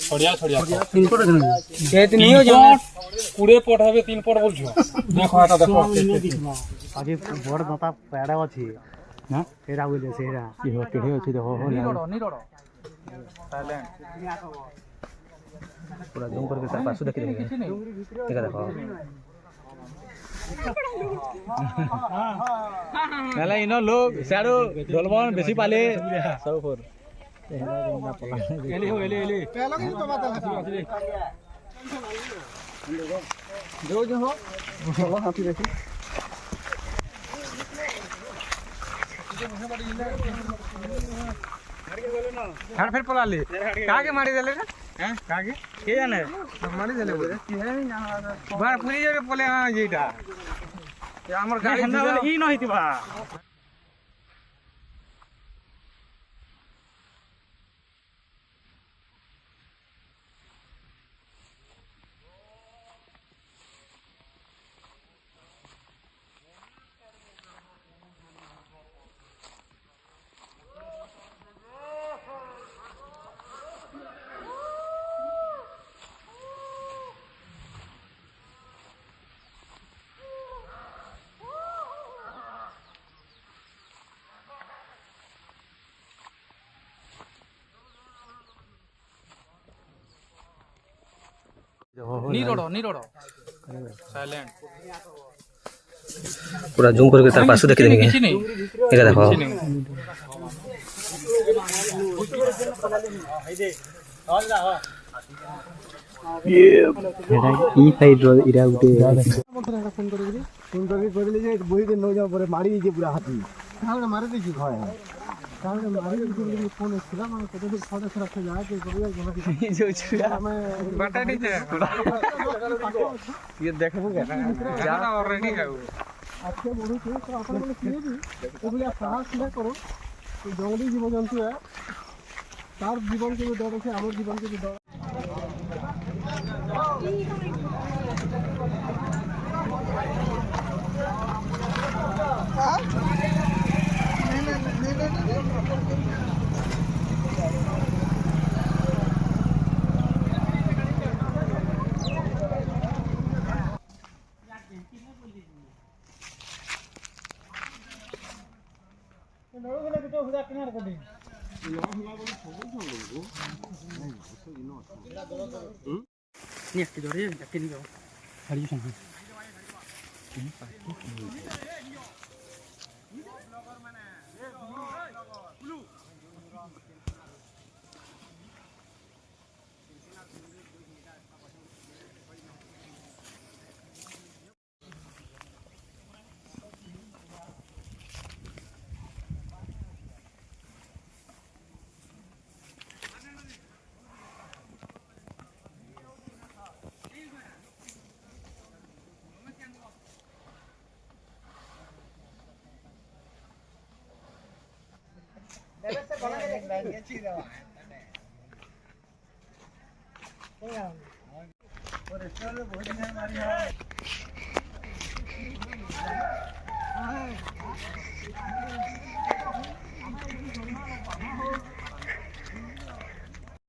ছড়িয়া ছড়িয়া खेत नहीं हो जाए কুড়ে পট হবে 3 পট বলছো দেখো এটা দেখো আগে বড় দাতা পেড়া আছে না এরা বলে সেরা কি হতে হচ্ছে দেখো निरोड़ो साइलेंट पूरा जूम करके तार पासु देख देंगे ठीक है देखो नाला इनो लोग साडो ढोलबन बेसी पाले सब पर एली हो एली पहला की तो बात है जो हो वो हाथी देखो हां फिर पला ले कागे मारी देले रे हैं कागे के जाने मारी देले बोले बार पुरी जरे पले हां जेटा ये हमर गाड़ी ई न हितबा निरोड़ो साइलेंट पूरा जूम करके तार पासु देख देंगे ठीक है देखो ये ई साइड रो इरा उठे फोन करके कहले जे बही दिन न जा परे मारी जे पूरा हाथी ताहले मारे देखि खय ताहले मारी जे फोन छिला माने कते दिन फोन से रखे जा के करिया जमा जो छुया मैं बटा दी है ये देखबो क्या ज्यादा ऑलरेडी है आपके बड़ू के तो अपन ने किए भी ओबला साहस न करो तो जंगली जीव जंतु है तार जीवन के डर है हमर जीवन के डर नहीं की जोड़ी है नहीं जाओ हरी संग